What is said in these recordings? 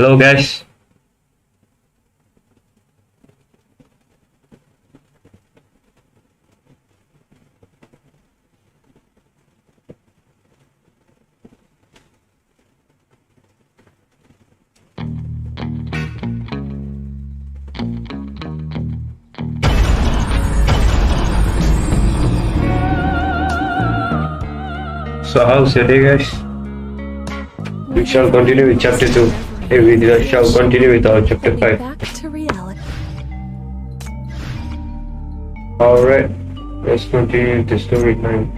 Hello guys. So how's your day guys? We shall continue with chapter 2. Hey, we shall continue with our chapter 5. Back to reality. Alright, let's continue with the story time.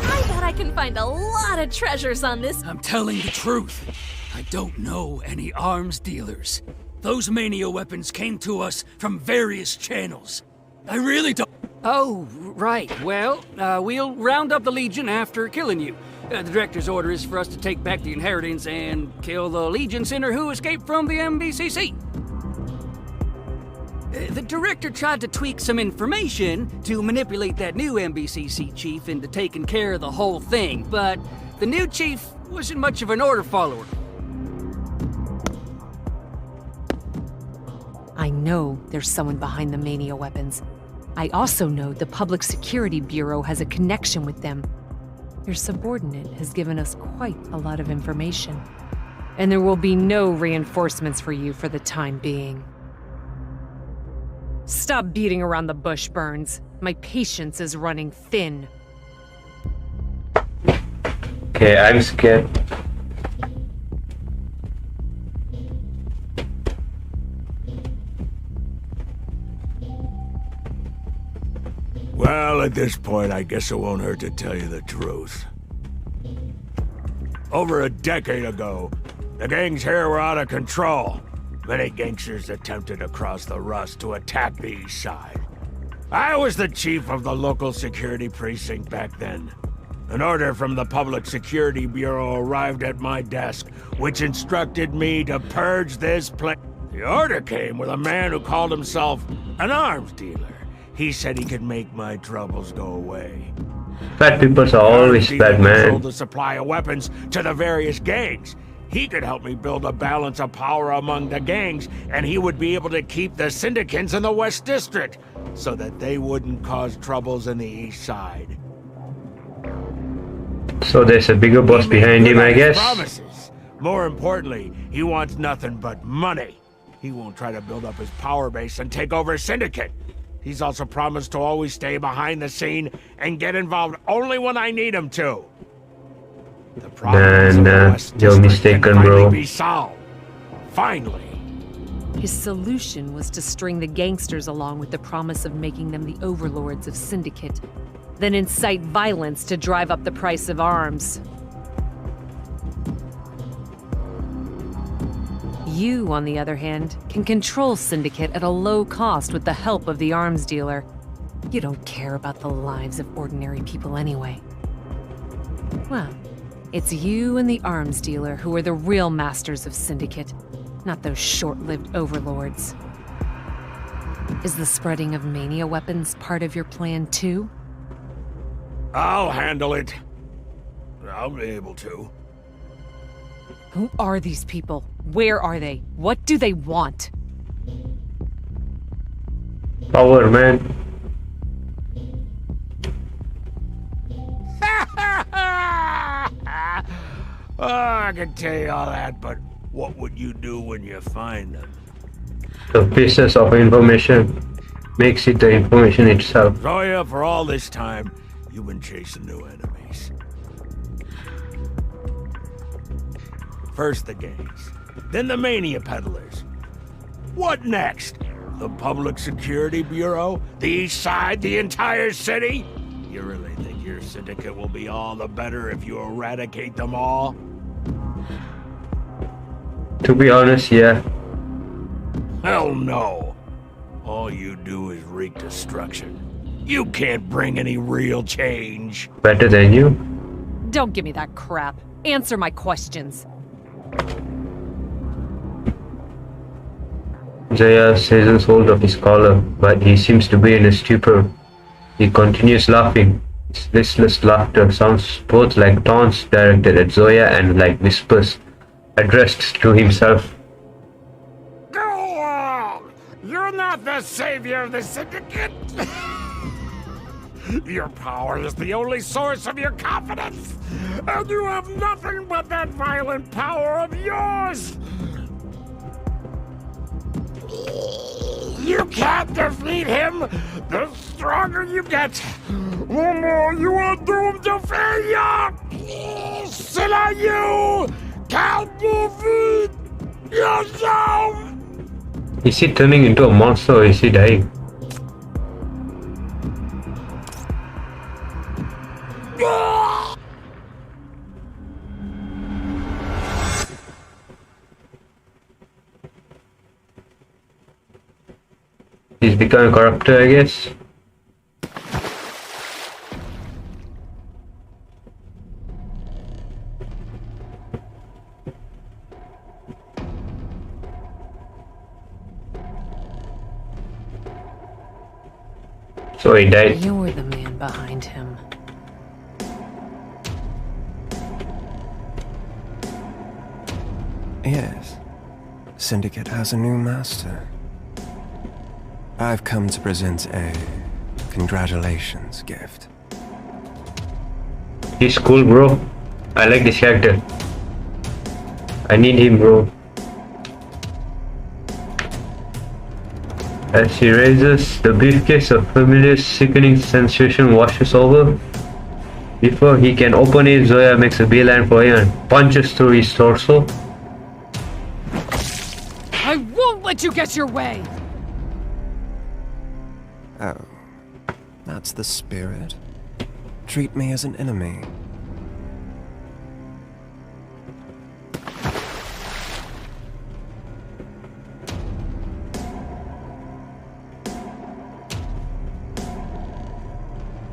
I bet I can find a lot of treasures on this. I'm telling the truth. I don't know any arms dealers. Those Mania weapons came to us from various channels. I really don't... Oh, right. Well, we'll round up the Legion after killing you. The Director's order is for us to take back the inheritance and kill the Legion sinner who escaped from the MBCC. The Director tried to tweak some information to manipulate that new MBCC chief into taking care of the whole thing, but the new chief wasn't much of an order follower. I know there's someone behind the Mania weapons. I also know the Public Security Bureau has a connection with them. Your subordinate has given us quite a lot of information. And there will be no reinforcements for you for the time being. Stop beating around the bush, Burns. My patience is running thin. Okay, I'm scared. Well, at this point, I guess it won't hurt to tell you the truth. Over a decade ago, the gangs here were out of control. Many gangsters attempted to cross the Rust to attack the east side. I was the chief of the local security precinct back then. An order from the Public Security Bureau arrived at my desk, which instructed me to purge this place. The order came with a man who called himself an arms dealer. He said he could make my troubles go away. Fat people are always bad, man. Sold the supply of weapons to the various gangs. He could help me build a balance of power among the gangs, and he would be able to keep the syndicates in the West District, so that they wouldn't cause troubles in the East Side. So there's a bigger boss behind him, I guess. Promises. More importantly, he wants nothing but money. He won't try to build up his power base and take over a syndicate. He's also promised to always stay behind the scene and get involved only when I need him to. The problems of the West you're District mistaken, can finally bro. be solved. Finally. His solution was to string the gangsters along with the promise of making them the overlords of Syndicate, then incite violence to drive up the price of arms. You, on the other hand, can control Syndicate at a low cost with the help of the arms dealer. You don't care about the lives of ordinary people anyway. Well, it's you and the arms dealer who are the real masters of Syndicate, not those short-lived overlords. Is the spreading of Mania weapons part of your plan too? I'll handle it. I'll be able to. Who are these people? Where are they? What do they want? Power, man. Oh, I can tell you all that, but what would you do when you find them? The pieces of information makes it the information itself. So yeah, for all this time, you've been chasing new enemies. First the gangs, then the Mania peddlers. What next? The Public Security Bureau? The East Side? The entire city? You really think your syndicate will be all the better if you eradicate them all? To be honest, yeah. Hell no. All you do is wreak destruction. You can't bring any real change. Better than you. Don't give me that crap. Answer my questions. Jaya seizes hold of his collar, but he seems to be in a stupor. He continues laughing. His listless laughter sounds both like taunts directed at Zoya and like whispers addressed to himself. Go on! You're not the savior of the syndicate! Your power is the only source of your confidence! And you have nothing but that violent power of yours! You can't defeat him! The stronger you get, the more you are doomed to failure! Sinner, you can't defeat yourself! Is he turning into a monster or is he dying? He's becoming a corruptor, I guess. So he died. You're the man behind him. Yes. Syndicate has a new master. I've come to present a congratulations gift. He's cool, bro. I like this character. I need him, bro. As he raises the briefcase, a familiar sickening sensation washes over. Before he can open it, Zoya makes a beeline for him and punches through his torso. I won't let you get your way! Oh, that's the spirit. Treat me as an enemy.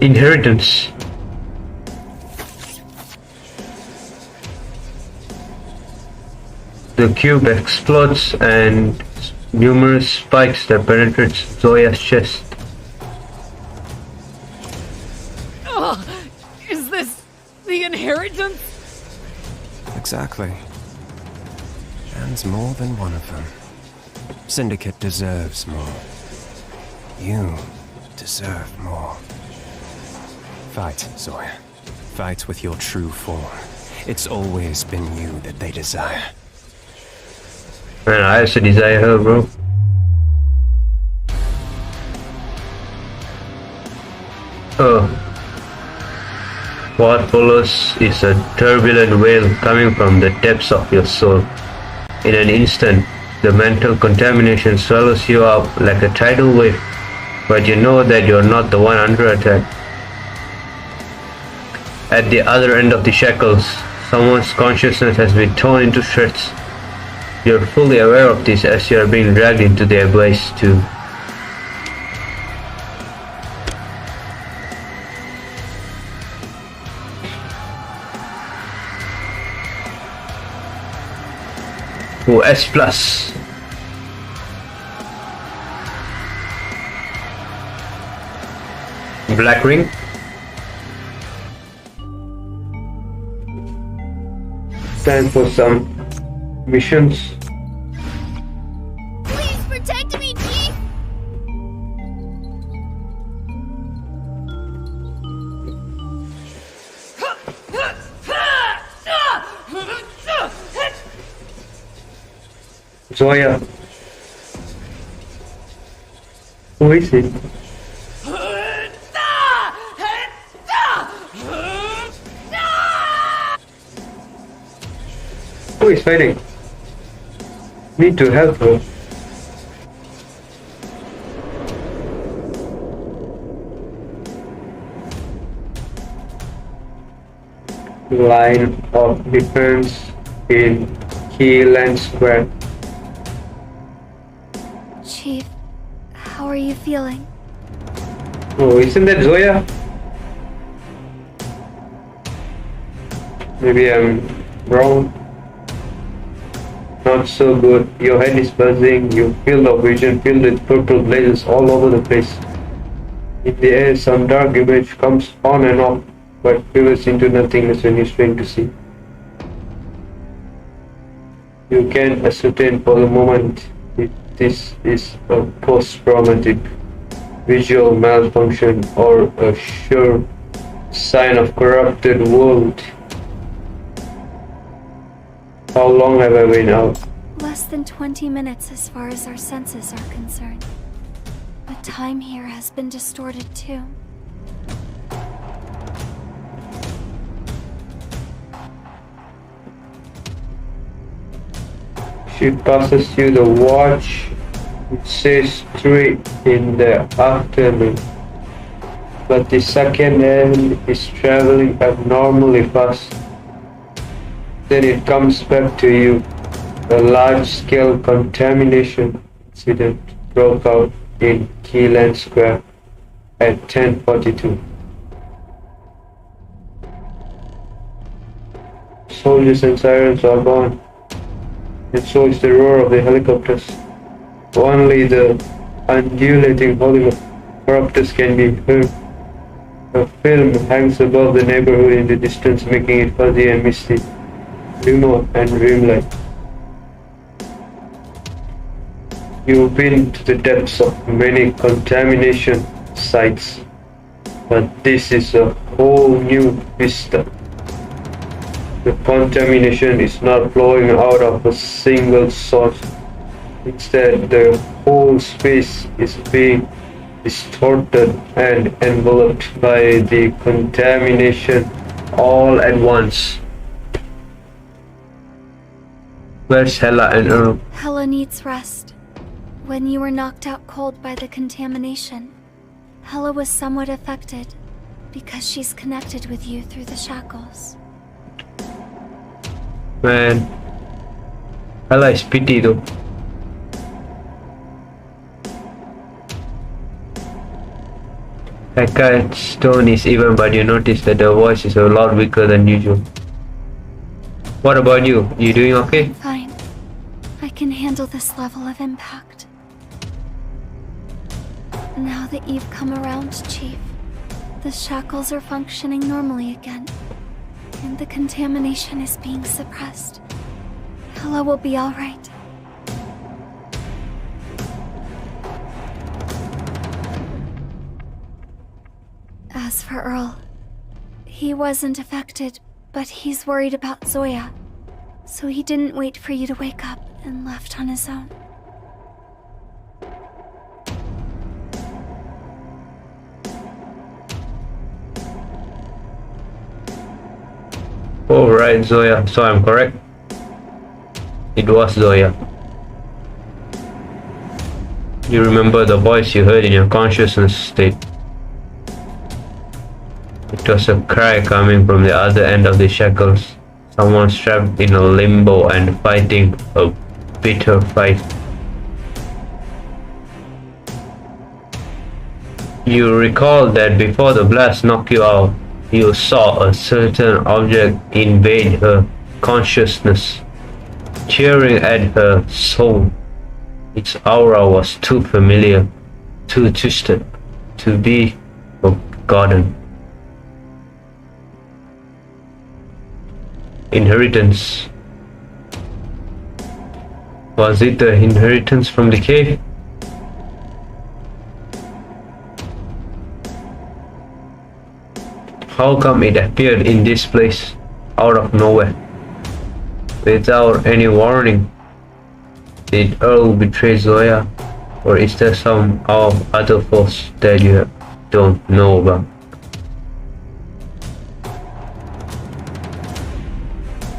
Inheritance. The cube explodes and numerous spikes that penetrate Zoya's chest. Ugh! Is this the inheritance? Exactly. And more than one of them. Syndicate deserves more. You deserve more. Fight, Zoya. Fight with your true form. It's always been you that they desire. Man, I also desire her, bro. Oh. What follows is a turbulent wail coming from the depths of your soul. In an instant, the mental contamination swallows you up like a tidal wave, but you know that you're not the one under attack. At the other end of the shackles, someone's consciousness has been torn into shreds. You're fully aware of this as you are being dragged into the abyss too. Oh, S plus. Black ring. Time for some missions. Please protect me, Chief! Zoya. Who is it? Who is fighting? Need to help her. Line of defense in Keel and Square. Chief, how are you feeling? Oh, isn't that Zoya? Maybe I'm wrong. Not so good. Your head is buzzing. You feel the vision filled with purple blazes all over the place. In the air, some dark image comes on and off, but pivots into nothingness when you strain to see. You can ascertain for the moment if this is a post-traumatic visual malfunction or a sure sign of corrupted world. How long have I been out? Less than 20 minutes as far as our senses are concerned. But time here has been distorted too. She passes you the watch. It says 3 in the afternoon. But the second hand is traveling abnormally fast. Then it comes back to you. A large-scale contamination incident broke out in Keyland Square at 10:42. Soldiers and sirens are gone, and so is the roar of the helicopters. Only the undulating howling of corruptors can be heard. A film hangs above the neighborhood in the distance, making it fuzzy and misty, remote and dreamlike. You've been to the depths of many contamination sites, but this is a whole new vista. The contamination is not flowing out of a single source. Instead, the whole space is being distorted and enveloped by the contamination all at once. Where's Hella and Earl? Hella needs rest. When you were knocked out cold by the contamination, Hella was somewhat affected because she's connected with you through the shackles. Man, Hella is pity though. That guy's tone is even, but you notice that the voice is a lot weaker than usual. What about you? You doing okay? Fine. I can handle this level of impact. Now that you've come around, Chief, the shackles are functioning normally again, and the contamination is being suppressed. Hella will be alright. As for Earl, he wasn't affected, but he's worried about Zoya, so he didn't wait for you to wake up and left on his own. Alright, Zoya, so I'm correct? It was Zoya. You remember the voice you heard in your consciousness state. It was a cry coming from the other end of the shackles. Someone trapped in a limbo and fighting a bitter fight. You recall that before the blast knocked you out, you saw a certain object invade her consciousness, tearing at her soul. Its aura was too familiar, too twisted, to be forgotten. Inheritance. Was it the inheritance from the cave? How come it appeared in this place, out of nowhere, without any warning? Did Earl betray Zoya, or is there some other force that you don't know about?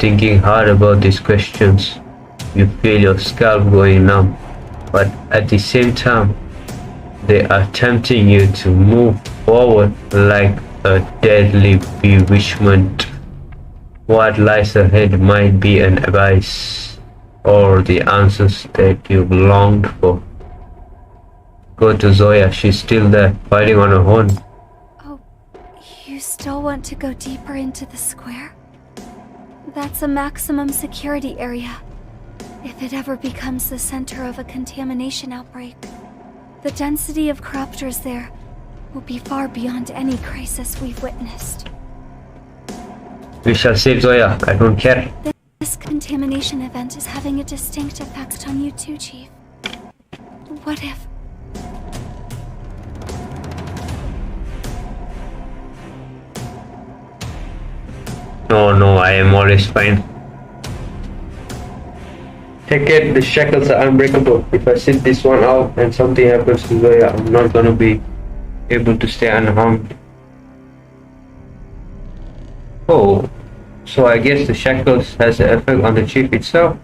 Thinking hard about these questions, you feel your scalp going numb, but at the same time, they are tempting you to move forward like a deadly bewitchment. What lies ahead might be an abyss, or the answers that you've longed for. Go to Zoya, she's still there, fighting on her own. Oh, you still want to go deeper into the square? That's a maximum security area. If it ever becomes the center of a contamination outbreak, the density of corruptors there will be far beyond any crisis we've witnessed. We shall save Zoya, I don't care. This contamination event is having a distinct effect on you too, Chief. What if... No, I am always fine. Take it, the shackles are unbreakable. If I sit this one out and something happens to Zoya, I'm not gonna be able to stay unharmed. Oh, so I guess the shackles has an effect on the chief itself.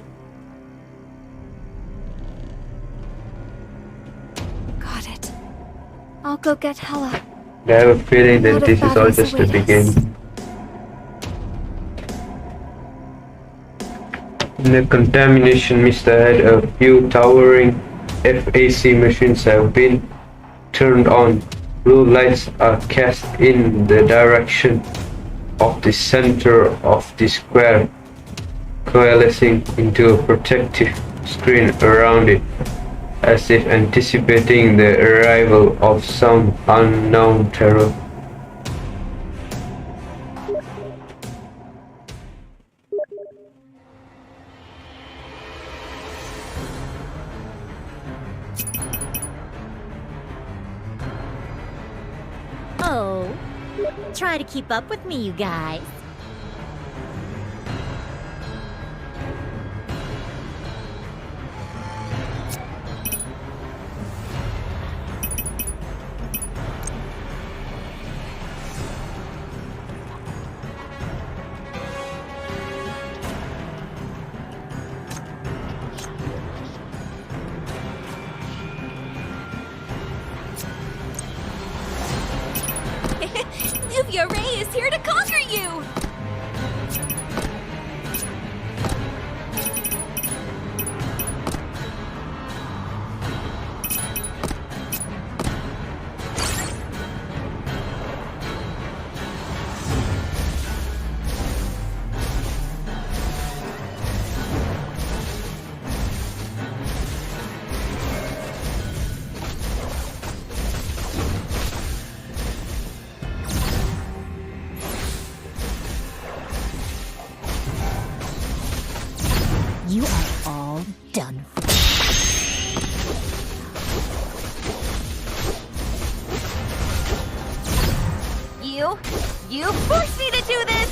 Got it. I'll go get Hela. I have a feeling that this is all just the beginning. The contamination mist ahead, a few towering FAC machines have been turned on. Blue lights are cast in the direction of the center of the square, coalescing into a protective screen around it, as if anticipating the arrival of some unknown terror. Oh, try to keep up with me, you guys. Ray is here to conquer you! You are all done for. You forced me to do this!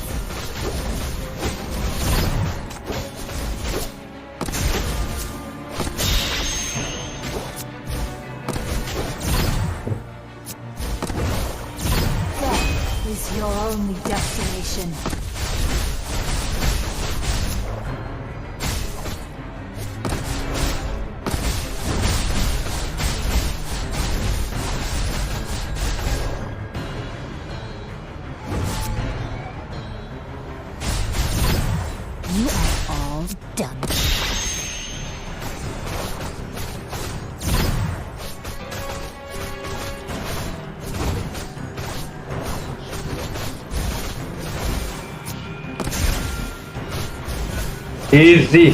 Death is your only destination. You are all done. Easy.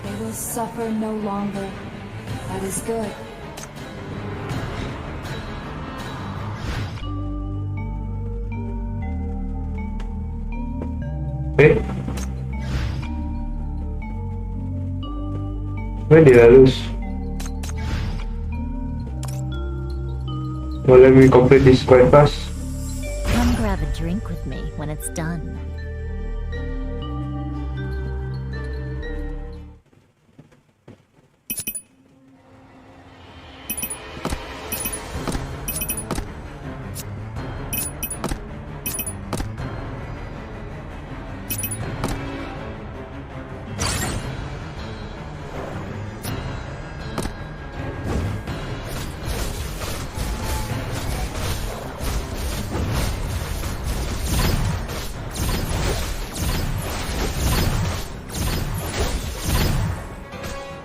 They will suffer no longer. That is good. Wait. When did I lose? Well, let me complete this quite fast. Come grab a drink with me when it's done.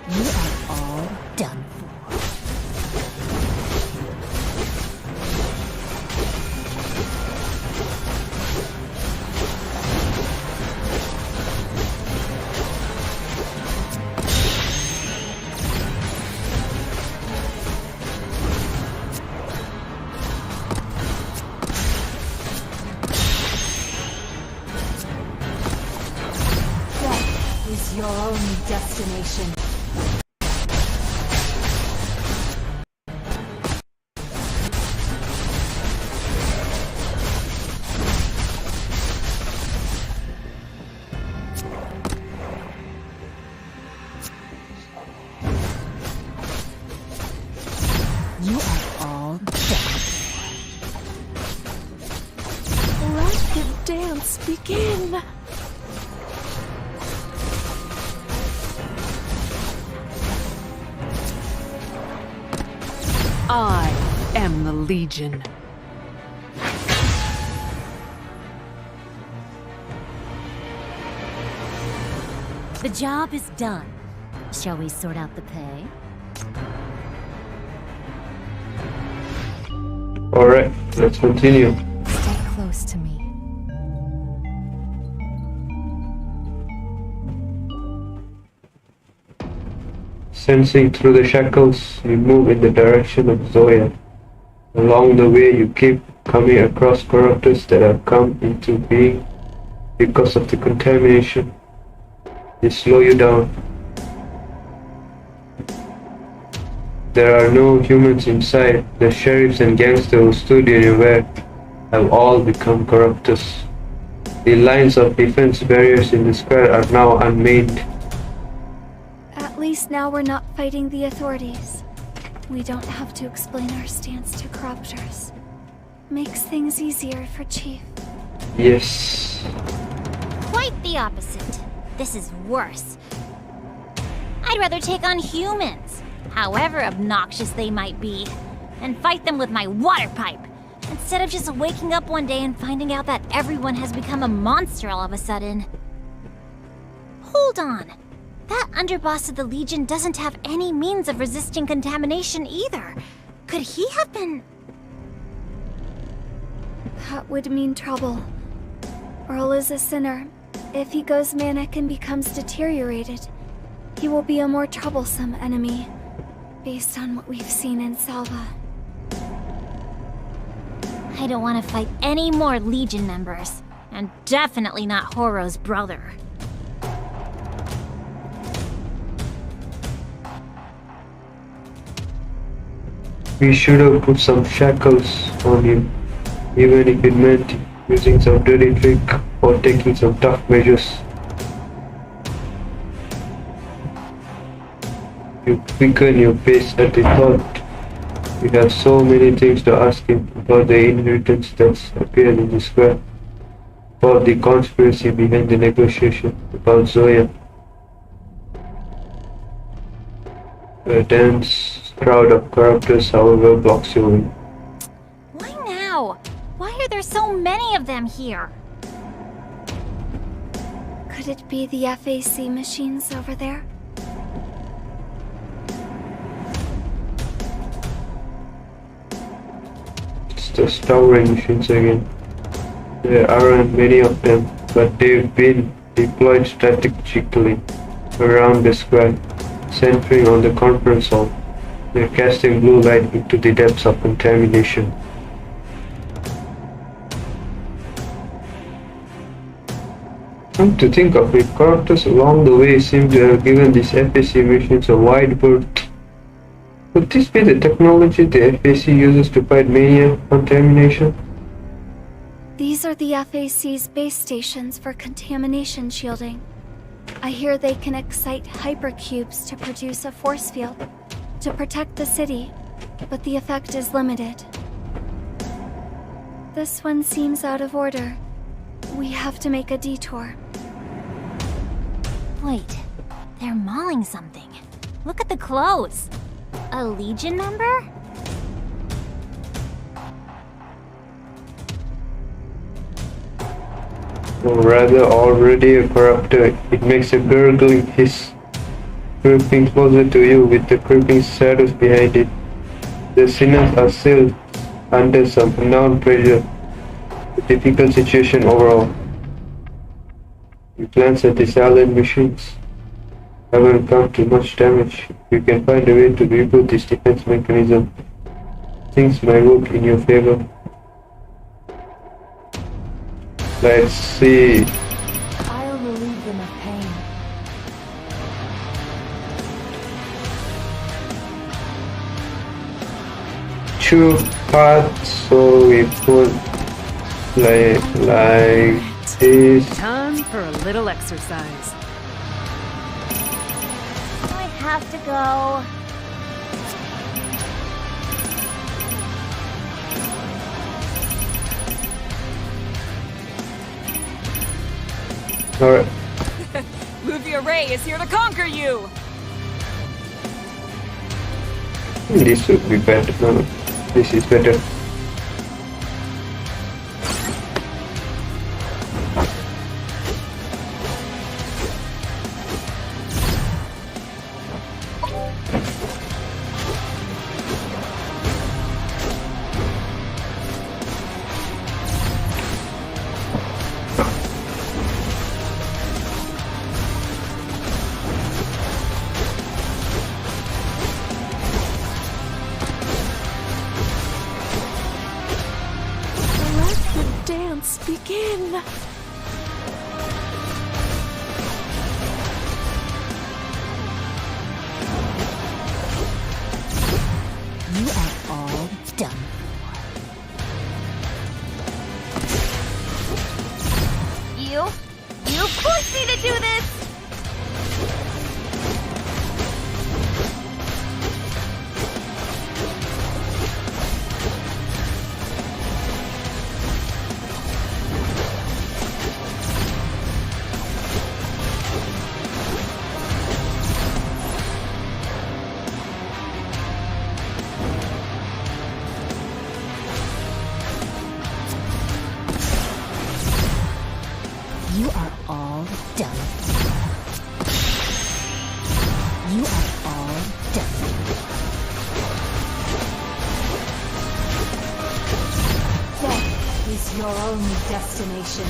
You are all done for. contamination. You are all dead. Let the dance begin. I am the Legion. The job is done. Shall we sort out the pay? Alright, let's continue. Stay close to me. Sensing through the shackles, you move in the direction of Zoya. Along the way, you keep coming across corruptors that have come into being because of the contamination. They slow you down. There are no humans inside. The sheriffs and gangsters who stood in your way have all become corruptors. The lines of defense barriers in the square are now unmanned. At least now we're not fighting the authorities. We don't have to explain our stance to corruptors. Makes things easier for Chief. Yes. Quite the opposite. This is worse. I'd rather take on humans, however obnoxious they might be, and fight them with my water pipe, instead of just waking up one day and finding out that everyone has become a monster all of a sudden. Hold on. That underboss of the Legion doesn't have any means of resisting contamination either. Could he have been... That would mean trouble. Earl is a sinner. If he goes manic and becomes deteriorated, he will be a more troublesome enemy, based on what we've seen in Salva. I don't want to fight any more Legion members, and definitely not Horo's brother. We should have put some shackles on him, even if it meant using some dirty trick or taking some tough measures. You quicken your pace at the thought. We have so many things to ask him about the inheritance that's appeared in the square, about the conspiracy behind the negotiation, about Zoya. A dense crowd of corruptors, however, blocks you in. Why now? Why are there so many of them here? Could it be the FAC machines over there? It's the towering machines again. There aren't many of them, but they've been deployed strategically around the square, centering on the conference hall. They're casting blue light into the depths of contamination. Come to think of it, corruptors along the way seem to have given these FAC machines a wide berth. Could this be the technology the FAC uses to fight Mania contamination? These are the FAC's base stations for contamination shielding. I hear they can excite hypercubes to produce a force field to protect the city, but the effect is limited. This one seems out of order. We have to make a detour. Wait, they're mauling something. Look at the clothes. A Legion member? Or rather, already a corruptor. It makes a gurgling hiss, creeping closer to you with the creeping shadows behind it. The sinners are still under some unknown pressure. A difficult situation overall. You glance at the silent machines. Haven't come to much damage. You can find a way to reboot this defense mechanism. Things might work in your favor. Let's see. I'll relieve them of pain. two parts, so we put like this. Time for a little exercise. I have to go. Alright. Luvia Ray is here to conquer you! This would be better. No, this is better. Begin! You are all done for. You forced me to do this! You are all done. You are all done. Death is your only destination.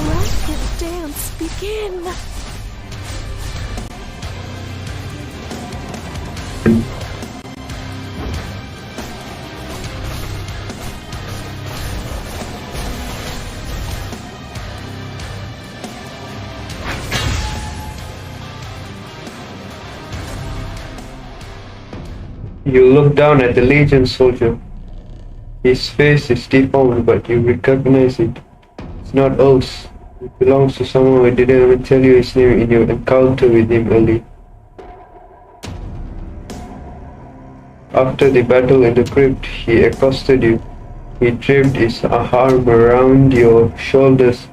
Let the dance begin! You look down at the Legion soldier. His face is deformed, but you recognize it. It's not Oath. It belongs to someone who didn't even tell you his name in your encounter with him early. After the battle in the crypt, he accosted you. He draped his arm around your shoulders,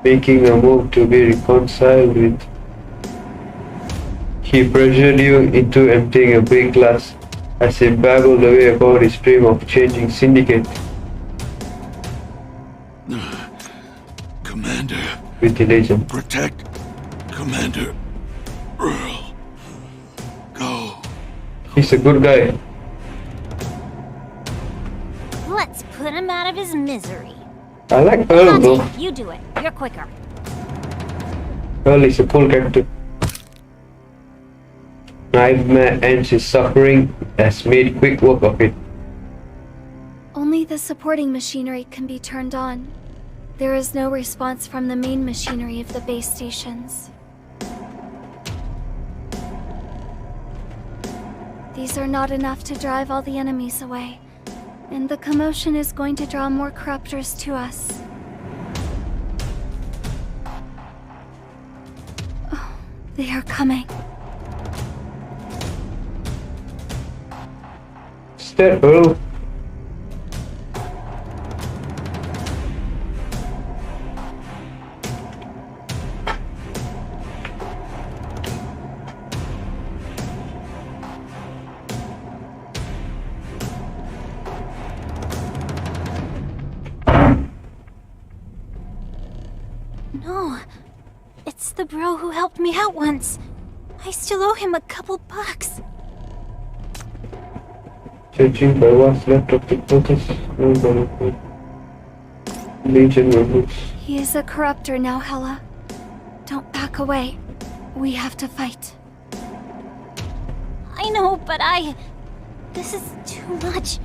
making a move to be reconciled with. He pressured you into emptying a big glass as he babbled away about his dream of changing Syndicate. Commander. With the Legion. Protect Commander Earl. Go. He's a good guy. Let's put him out of his misery. I like Earl though. Nameless, you do it. You're quicker. Earl is a cool character. Nightmare ends his suffering, has made quick work of it. Only the supporting machinery can be turned on. There is no response from the main machinery of the base stations. These are not enough to drive all the enemies away, and the commotion is going to draw more corruptors to us. Oh, they are coming. Is that Earl? No, it's the bro who helped me out once. I still owe him a couple bucks. Judging by what's left of the protest, Legion members. He is a corruptor now, Hela. Don't back away. We have to fight. I know, but this is too much.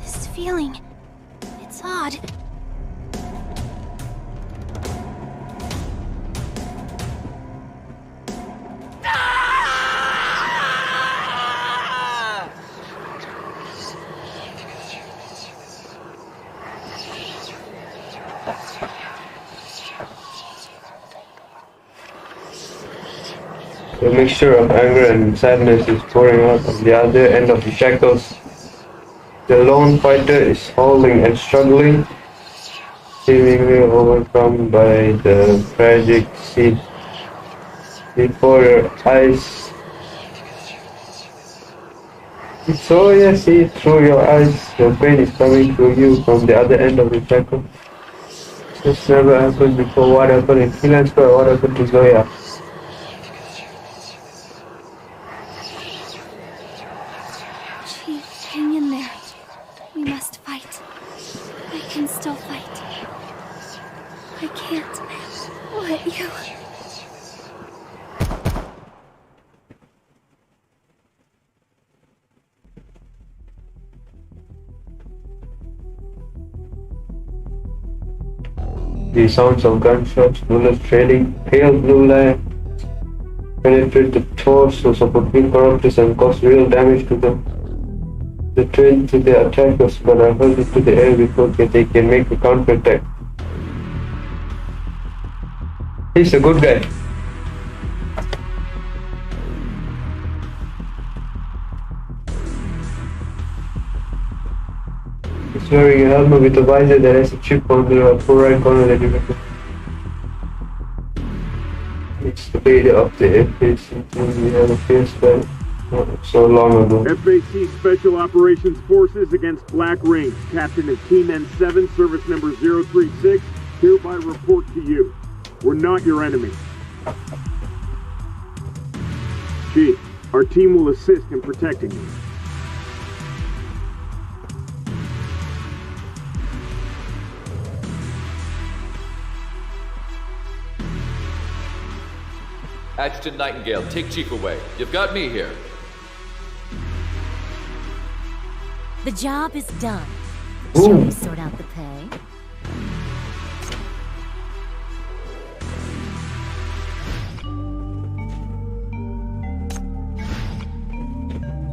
This feeling. It's odd. A mixture of anger and sadness is pouring out on the other end of the shackles. The lone fighter is howling and struggling, seemingly overcome by the tragic scene before your eyes. So you see through your eyes, your pain is coming to you from the other end of the shackle. This never happened before. What happened in Finland Square? What happened to Zoya? Chief, hang in there. We must fight. I can still fight. I can't let you. The sounds of gunshots, bullets trailing, pale blue light penetrate the torsos of a big corruptors and cause real damage to them. They trail to their attackers but are hurled into the air before they can make a counterattack. He's a good guy. He's wearing a helmet with a visor that has a chip on the upper right corner that you can. It's the leader of the FAC. We have a face that so long ago. FAC Special Operations Forces against Black Range. Captain of Team N7, service number 036, hereby report to you. We're not your enemy. Chief, our team will assist in protecting you. Adjutant Nightingale, take Chief away. You've got me here. The job is done. Ooh. Shall we sort out the pay?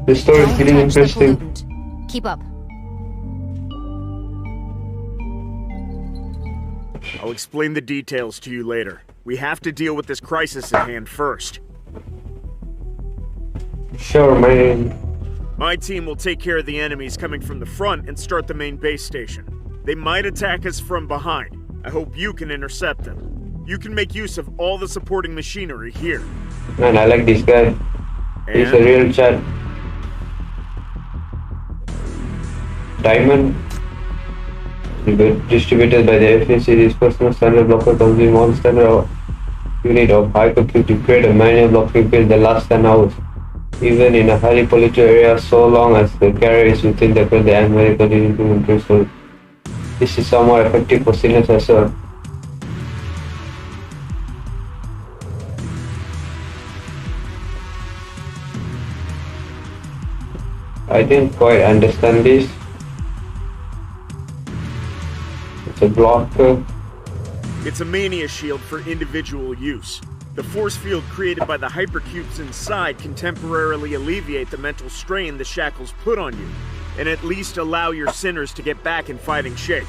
The story is getting interesting. Keep up. I'll explain the details to you later. We have to deal with this crisis at hand first. Sure, man. My team will take care of the enemies coming from the front and start the main base station. They might attack us from behind. I hope you can intercept them. You can make use of all the supporting machinery here. Man, I like this guy. He's a real chat. Diamond. Distributed by the FAC, this personal standard blocker consuming one standard unit of hypercube to create a manual blocking field that lasts 10 hours. Even in a highly polluted area, so long as the carrier is within the field, the animal continues to increase. So this is somewhat effective for sinners as well. I didn't quite understand this. It's a blocker. It's a Mania shield for individual use. The force field created by the hypercubes inside can temporarily alleviate the mental strain the shackles put on you, and at least allow your sinners to get back in fighting shape.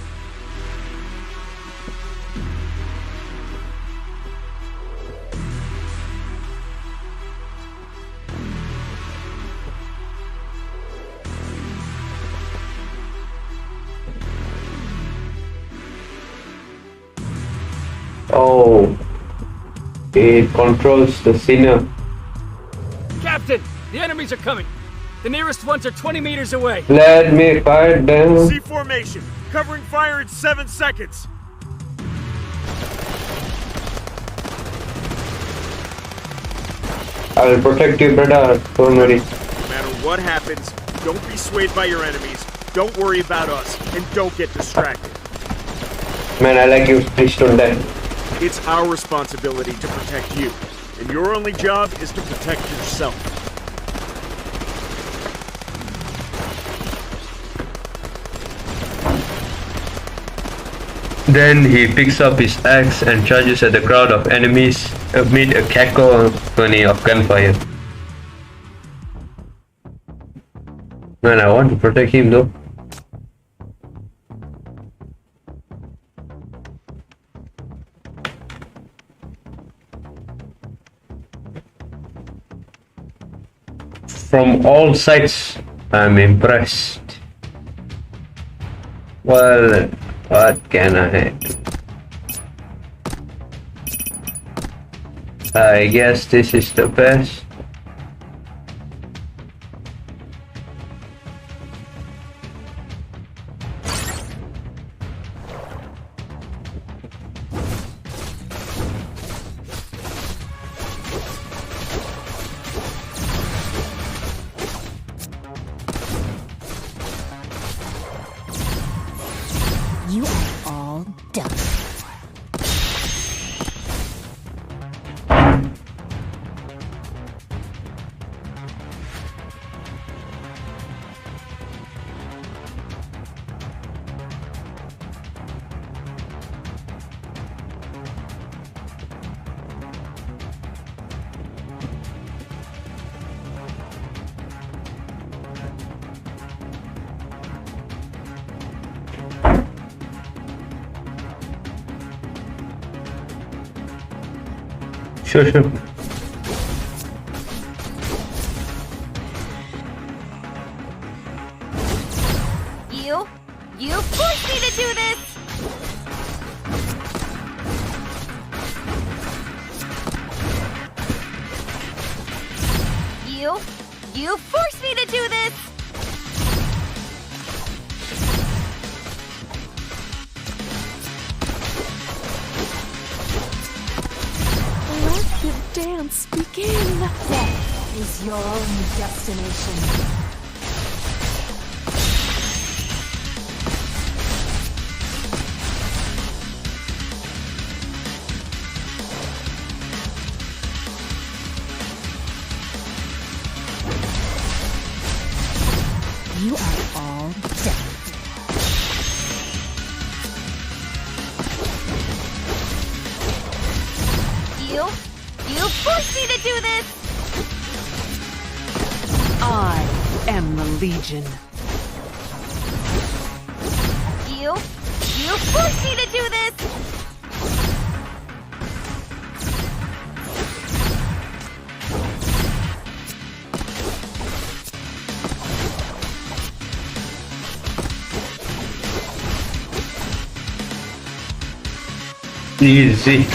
Oh, it controls the sinner. Captain, the enemies are coming. The nearest ones are 20 meters away. Let me fight them. C formation, covering fire in 7 seconds. I will protect you, brother. Don't worry. No matter what happens, don't be swayed by your enemies, don't worry about us, and don't get distracted. Man, I like you. Please don't die. It's our responsibility to protect you, and your only job is to protect yourself. Then he picks up his axe and charges at the crowd of enemies amid a cacophony of gunfire. Man, I want to protect him though. From all sides, I'm impressed. Well, what can I do? I guess this is the best. You are all done. Sure. You forced me to do this! You forced me to do this! Let the dance begin. Death is your only destination. You are all done. You forced me to do this! I am the Legion. You forced me to do this! Easy.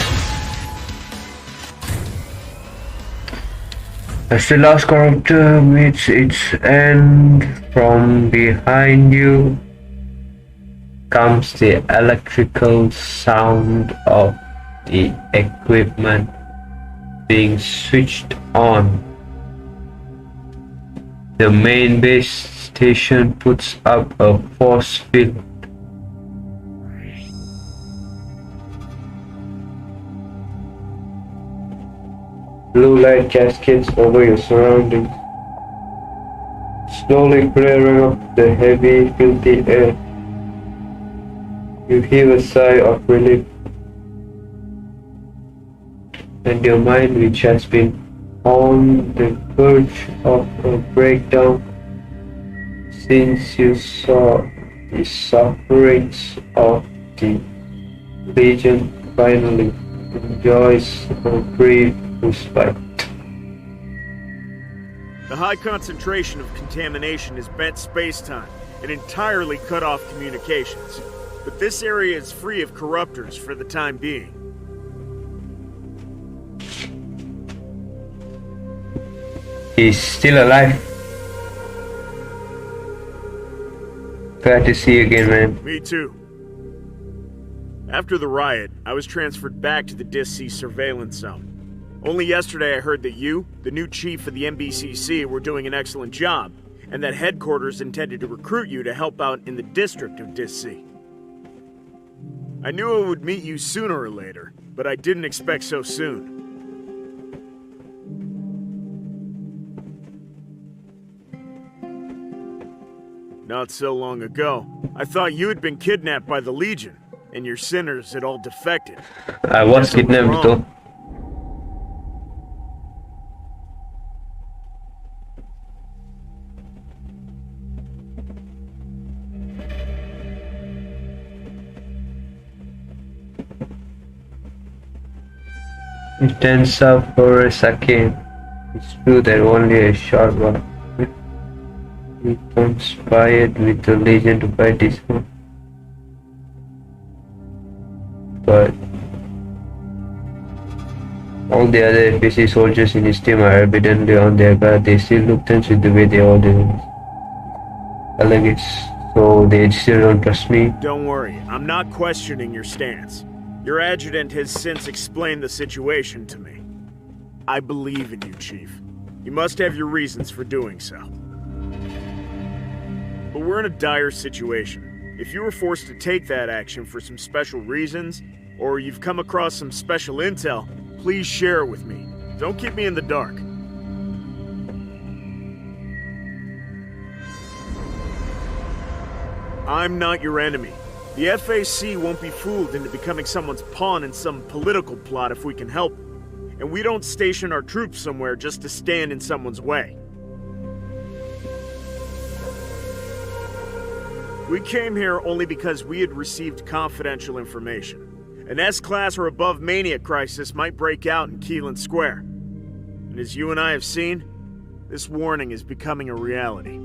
As the last character meets its end, from behind you comes the electrical sound of the equipment being switched on. The main base station puts up a force field. Blue light cascades over your surroundings, slowly clearing up the heavy, filthy air. You heave a sigh of relief, and your mind, which has been on the verge of a breakdown since you saw the sufferings of the Legion, finally enjoys a brief respite. The high concentration of contamination has bent space-time and entirely cut off communications. But this area is free of corruptors for the time being. He's still alive. Glad to see you again, man. Me too. After the riot, I was transferred back to the DISC surveillance zone. Only yesterday I heard that you, the new chief of the MBCC, were doing an excellent job, and that headquarters intended to recruit you to help out in the district of DISC. I knew I would meet you sooner or later, but I didn't expect so soon. Not so long ago, I thought you had been kidnapped by the Legion, and your sinners had all defected. I was kidnapped though. It turns out for a second, it's true that only a short one. We conspired with the Legion to fight this one. But all the other FBC soldiers in his team are evidently on their guard. They still look tense with the way they all do. Alleged, so they still don't trust me. Don't worry, I'm not questioning your stance. Your adjutant has since explained the situation to me. I believe in you, Chief. You must have your reasons for doing so. But we're in a dire situation. If you were forced to take that action for some special reasons, or you've come across some special intel, please share it with me. Don't keep me in the dark. I'm not your enemy. The FAC won't be fooled into becoming someone's pawn in some political plot if we can help it. And we don't station our troops somewhere just to stand in someone's way. We came here only because we had received confidential information. An S-class or above Mania crisis might break out in Keelan Square. And as you and I have seen, this warning is becoming a reality.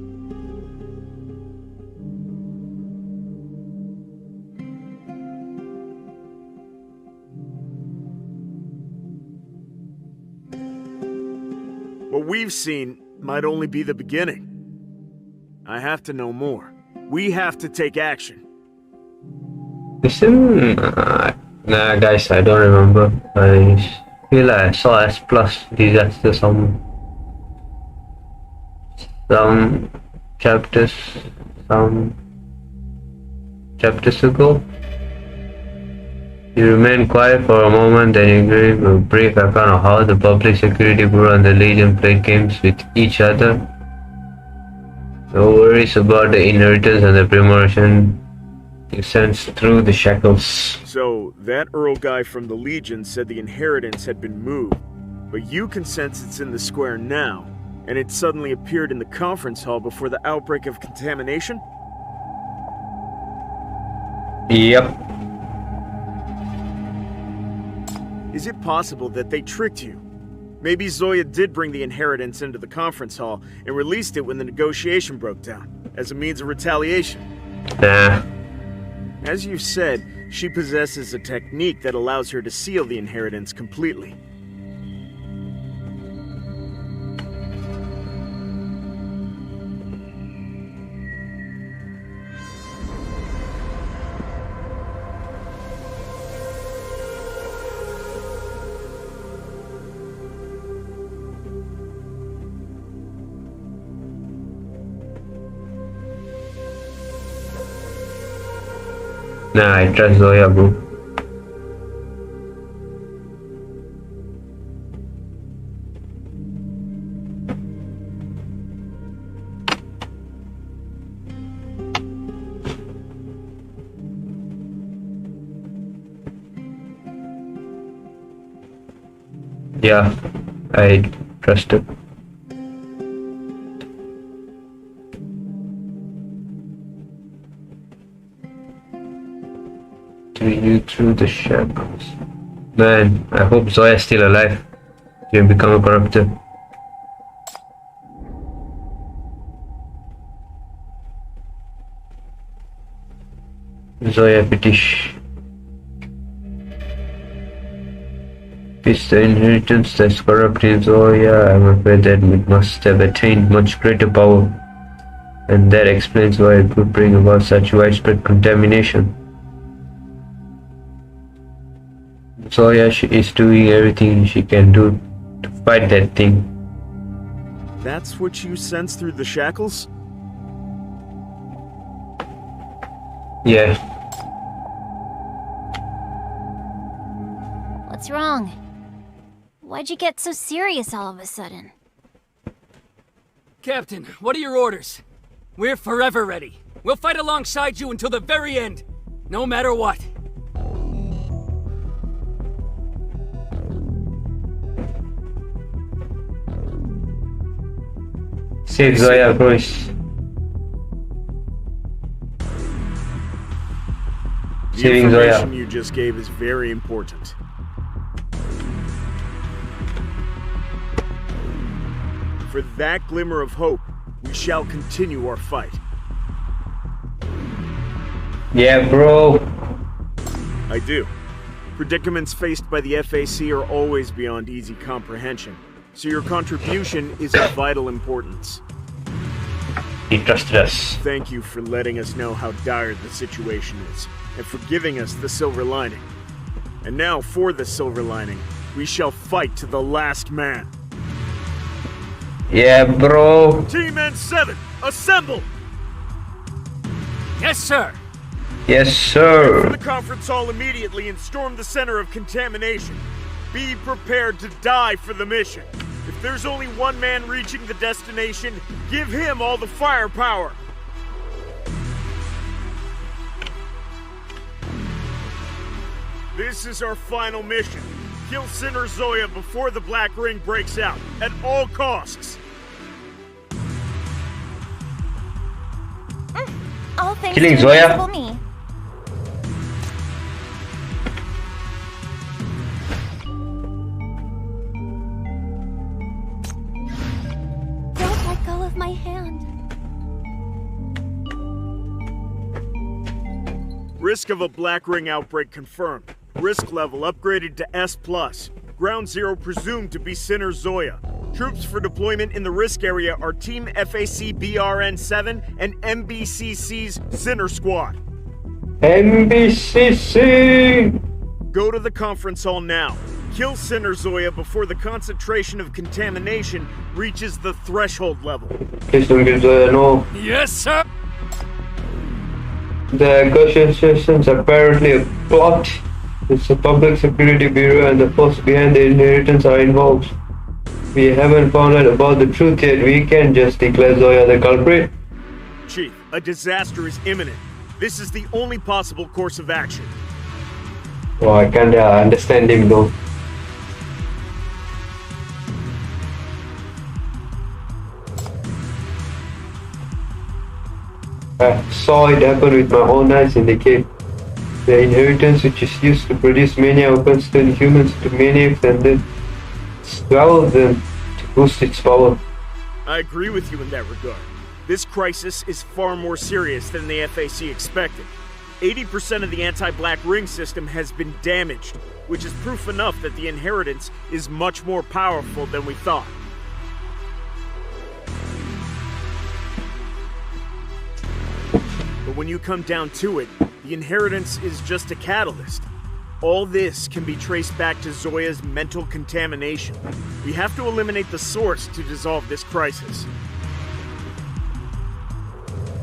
What we've seen might only be the beginning. I have to know more. We have to take action. Listen, nah guys, I don't remember. I feel like I saw S plus disaster some chapters ago. You remain quiet for a moment, then you give a brief account of how the Public Security Bureau and the Legion played games with each other. No worries about the inheritance and the promotion you sense through the shackles. So, that Earl guy from the Legion said the inheritance had been moved, but you can sense it's in the square now, and it suddenly appeared in the conference hall before the outbreak of contamination? Yep. Is it possible that they tricked you? Maybe Zoya did bring the inheritance into the conference hall and released it when the negotiation broke down, as a means of retaliation. Nah. As you've said, she possesses a technique that allows her to seal the inheritance completely. Nah, I trust Zoya, bro. Yeah, I trust it. You through the shackles. Man, I hope Zoya's still alive. She will become a corruptor. Zoya Petish. It's the inheritance that's corrupting Zoya. I'm afraid that it must have attained much greater power. And that explains why it could bring about such widespread contamination. Zoya is doing everything she can do to fight that thing. That's what you sense through the shackles? Yeah. What's wrong? Why'd you get so serious all of a sudden? Captain, what are your orders? We're forever ready. We'll fight alongside you until the very end, no matter what. Save Zoya, boys. Saving The Zoya. information you just gave is very important. For that glimmer of hope, we shall continue our fight. Yeah, bro. I do. Predicaments faced by the FAC are always beyond easy comprehension, so your contribution is of vital importance. He trusted us. Thank you for letting us know how dire the situation is, and for giving us the silver lining. And now, for the silver lining, we shall fight to the last man. Yeah, bro. Team N7, assemble! Yes, sir. Yes, For sir. the conference hall immediately and storm the center of contamination. Be prepared to die for the mission. If there's only one man reaching the destination, give him all the firepower. This is our final mission. Kill Sinner Zoya before the Black Ring breaks out, at all costs. All things Killing to Zoya? irresistible me. Don't let go of my hand. Risk of a Black Ring outbreak confirmed. Risk level upgraded to S+. Ground zero presumed to be Sinner Zoya. Troops for deployment in the risk area are Team FAC BRN-7 and MBCC's Sinner Squad. MBCC. Go to the conference hall now. Kill Sinner Zoya before the concentration of contamination reaches the threshold level. Please don't give Zoya no. Yes, sir. The negotiations apparently a plot. It's the Public Security Bureau and the force behind the inheritance are involved. We haven't found out about the truth yet. We can't just declare Zoya the culprit. Chief, a disaster is imminent. This is the only possible course of action. Oh, I can't understand him though. I saw it happen with my own eyes in the cave. The inheritance which is used to produce Mania opens turn humans to maniacs and then swallow them to boost its power. I agree with you in that regard. This crisis is far more serious than the FAC expected. 80% of the anti-Black Ring system has been damaged, which is proof enough that the inheritance is much more powerful than we thought. But when you come down to it, the inheritance is just a catalyst. All this can be traced back to Zoya's mental contamination. We have to eliminate the source to dissolve this crisis.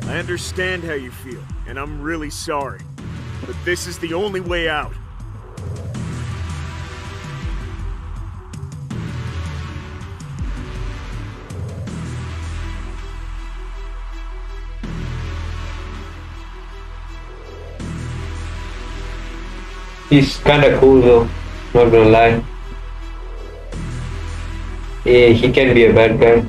I understand how you feel, and I'm really sorry. But this is the only way out. He's kinda cool though, not gonna lie. Yeah, he can be a bad guy.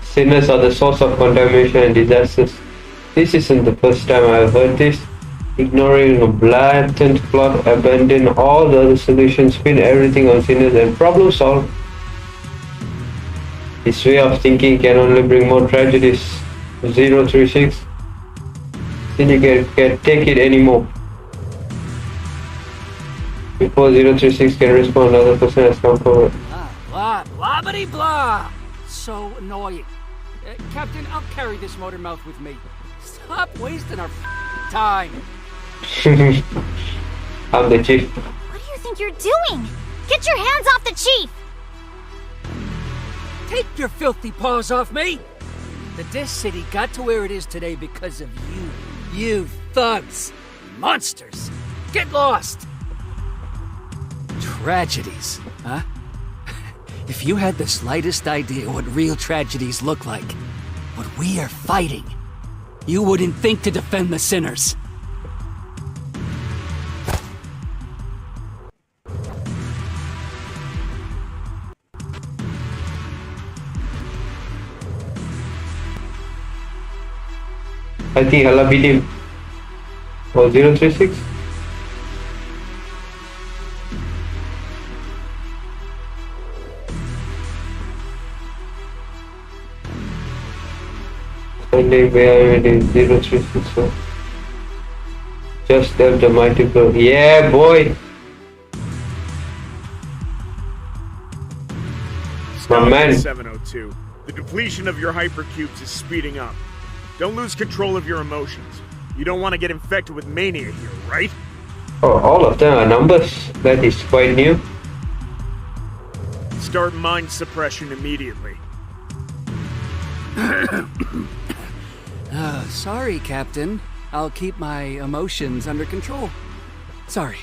Sinners are the source of contamination and disasters. This isn't the first time I've heard this. Ignoring a blatant plot, abandon all the other solutions, pin everything on sinners and problem solve. This way of thinking can only bring more tragedies. 036. Syndicate can't take it anymore. Before 036 can respond, another person has come forward. Blah, blah, blah, blah. So annoying. Captain, I'll carry this motor mouth with me. Stop wasting our time. I'm the chief. What do you think you're doing? Get your hands off the chief! Take your filthy paws off me! This city got to where it is today because of you. You thugs! Monsters! Get lost! Tragedies, huh? If you had the slightest idea what real tragedies look like, what we are fighting, you wouldn't think to defend the sinners. I think Allah beat him. Oh, 036? Only where it is 0364. Just have the multiple. Yeah, boy! My man. 702. The depletion of your hypercubes is speeding up. Don't lose control of your emotions. You don't want to get infected with mania here, right? Oh, all of them are numbers. That is quite new. Start mind suppression immediately. Sorry, Captain. I'll keep my emotions under control. Sorry.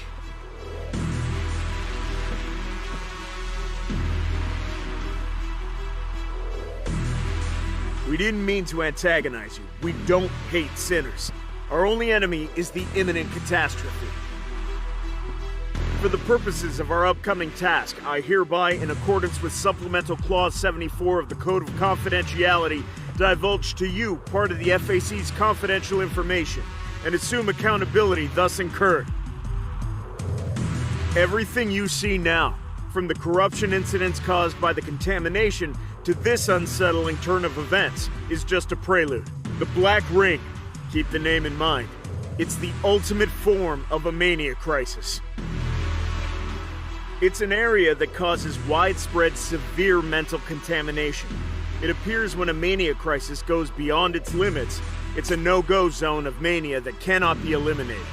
We didn't mean to antagonize you. We don't hate sinners. Our only enemy is the imminent catastrophe. For the purposes of our upcoming task, I hereby, in accordance with Supplemental Clause 74 of the Code of Confidentiality, divulge to you part of the FAC's confidential information, and assume accountability thus incurred. Everything you see now, from the corruption incidents caused by the contamination to this unsettling turn of events, is just a prelude. The Black Ring, keep the name in mind, it's the ultimate form of a mania crisis. It's an area that causes widespread, severe mental contamination. It appears when a mania crisis goes beyond its limits, it's a no-go zone of mania that cannot be eliminated.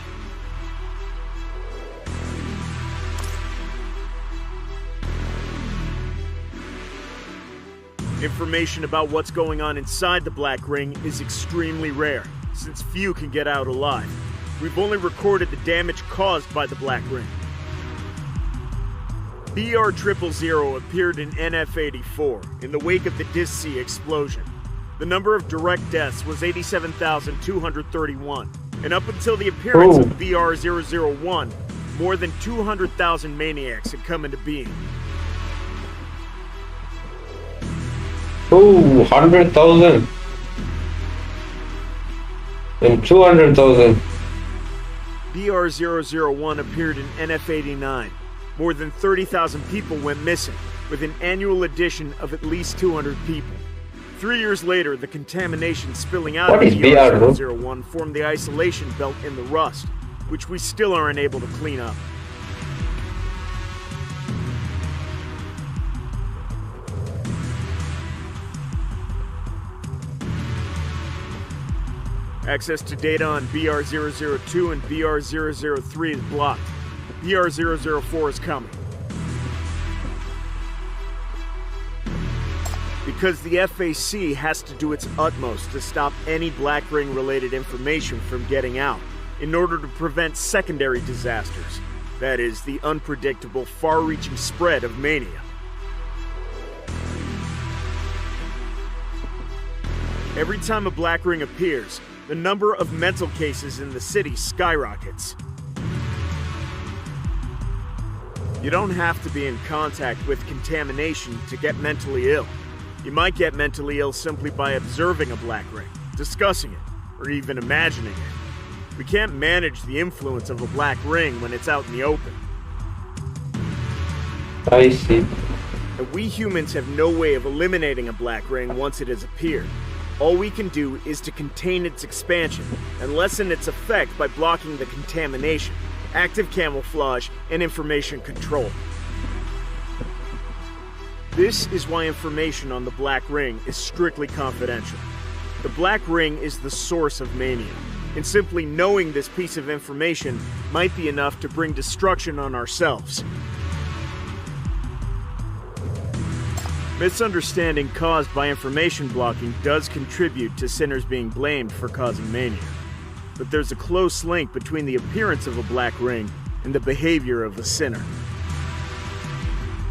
Information about what's going on inside the Black Ring is extremely rare, since few can get out alive. We've only recorded the damage caused by the Black Ring. BR000 appeared in NF-84 in the wake of the Dis-C explosion. The number of direct deaths was 87,231, and up until the appearance of BR001, more than 200,000 maniacs had come into being. Oh, 100,000 and 200,000. BR001 appeared in NF-89. More than 30,000 people went missing, with an annual addition of at least 200 people. 3 years later, the contamination spilling out of BR001 formed the isolation belt in the rust, which we still aren't able to clean up. Access to data on BR002 and BR003 is blocked. BR004 is coming. Because the FAC has to do its utmost to stop any Black Ring related information from getting out, in order to prevent secondary disasters. That is, the unpredictable, far-reaching spread of mania. Every time a Black Ring appears, the number of mental cases in the city skyrockets. You don't have to be in contact with contamination to get mentally ill. You might get mentally ill simply by observing a Black Ring, discussing it, or even imagining it. We can't manage the influence of a Black Ring when it's out in the open. I see. And we humans have no way of eliminating a Black Ring once it has appeared. All we can do is to contain its expansion and lessen its effect by blocking the contamination, active camouflage, and information control. This is why information on the Black Ring is strictly confidential. The Black Ring is the source of mania, and simply knowing this piece of information might be enough to bring destruction on ourselves. Misunderstanding caused by information blocking does contribute to sinners being blamed for causing mania. But there's a close link between the appearance of a Black Ring and the behavior of a sinner.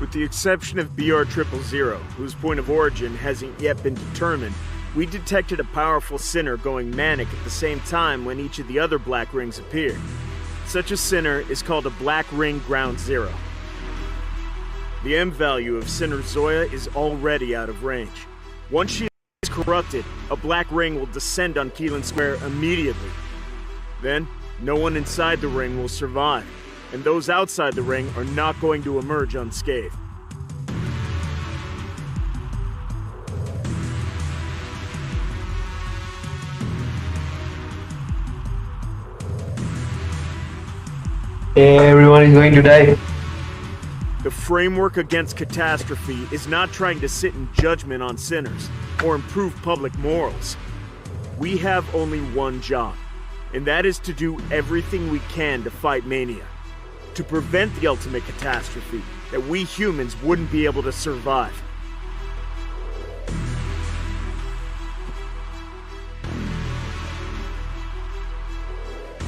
With the exception of BR000, whose point of origin hasn't yet been determined, we detected a powerful sinner going manic at the same time when each of the other Black Rings appeared. Such a sinner is called a Black Ring Ground Zero. The M value of Sinner Zoya is already out of range. Once she is corrupted, a Black Ring will descend on Keelan Square immediately. Then, no one inside the ring will survive, and those outside the ring are not going to emerge unscathed. Everyone is going to die. The framework against catastrophe is not trying to sit in judgment on sinners or improve public morals. We have only one job, and that is to do everything we can to fight Mania, to prevent the ultimate catastrophe that we humans wouldn't be able to survive.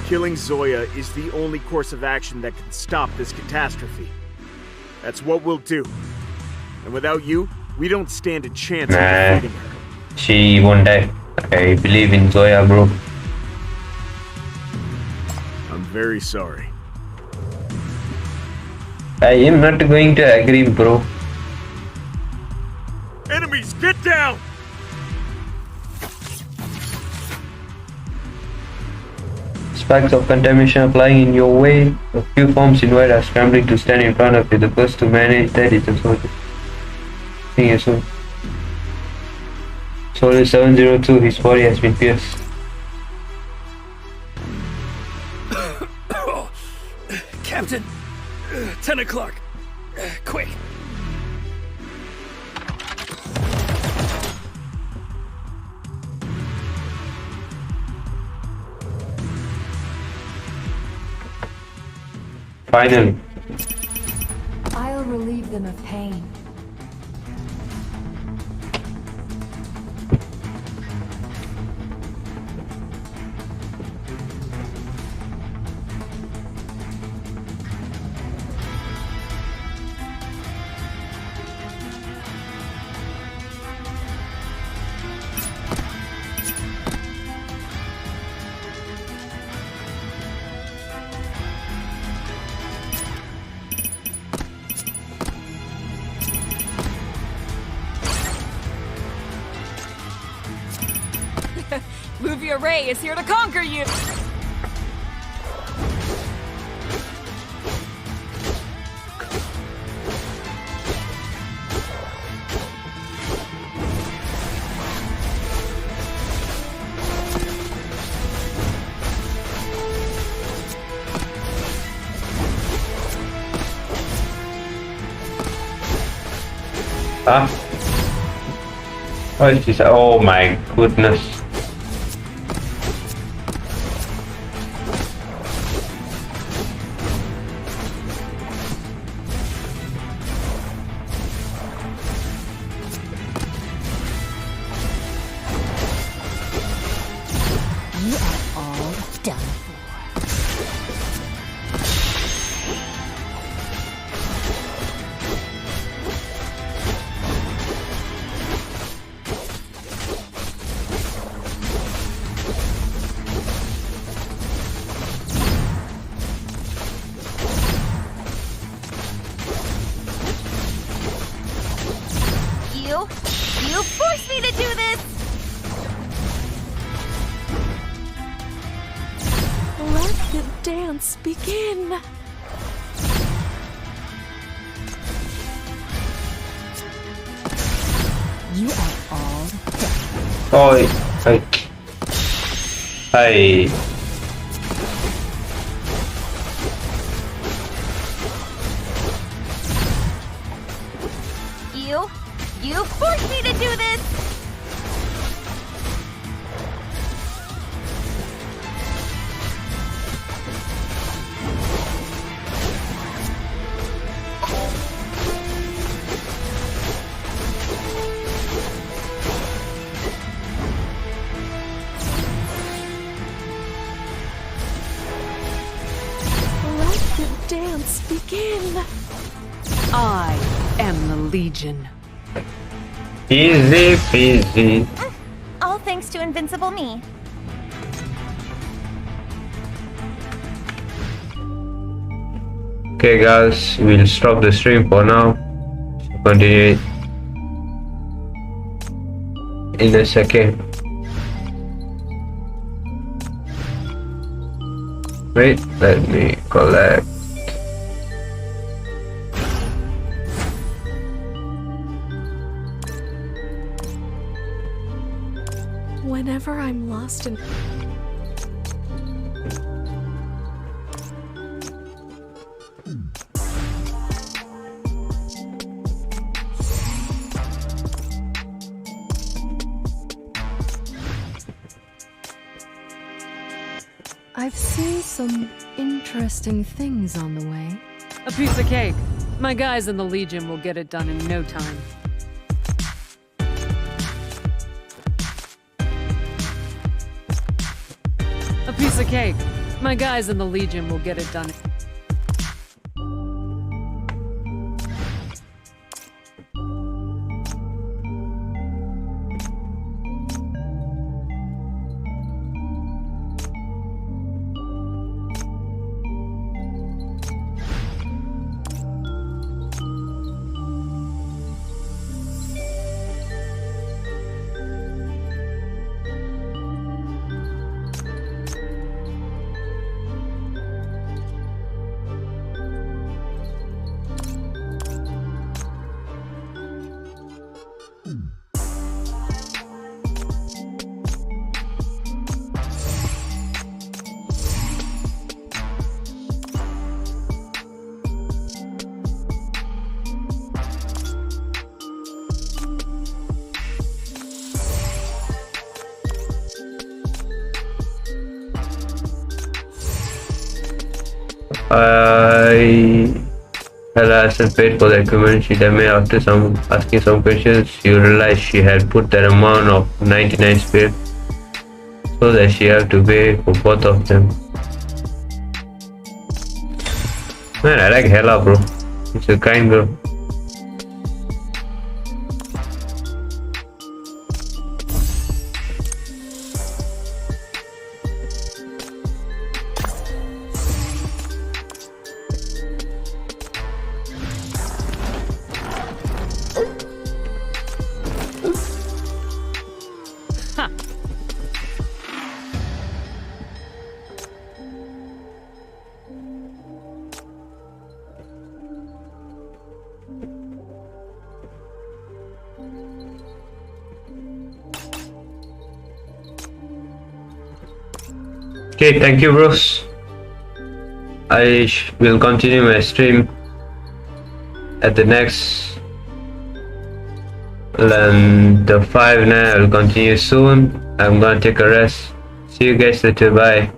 Killing Zoya is the only course of action that can stop this catastrophe. That's what we'll do. And without you, we don't stand a chance of defeating her. She won't die. I believe in Zoya, bro. I'm very sorry. I am not going to agree, bro. Enemies, get down! Spikes of contamination are flying in your way. A few forms invite are scrambling to stand in front of you. The first to manage that is the soldier. Seeing you soon. Soldier 702, his body has been pierced. Captain, 10 o'clock. Quick. Finally. I'll relieve them of pain. Luvia Ray is here to conquer you! Huh? What is this? Oh my goodness. You are all done for. You forced me to do this! Let the dance begin. You are all done. Oh, I You forced me to do this! Let the dance begin. I am the Legion. easy peasy. All thanks to invincible me. Okay guys, we'll stop the stream for now. Continue in a second. Wait, let me collect. Whenever I'm lost in... I've seen some interesting things on the way. A piece of cake. My guys in the Legion will get it done in no time. A piece of cake. My guys in the Legion will get it done. I had asked and paid for the equipment. She told me after asking some questions, she realized she had put that amount of 99 spirit, so that she had to pay for both of them. Man, I like Hella, bro. It's a kind girl. Okay, thank you, bros. I will continue my stream at the next, and the 5 now I will continue soon. I'm gonna take a rest. See you guys later. Bye.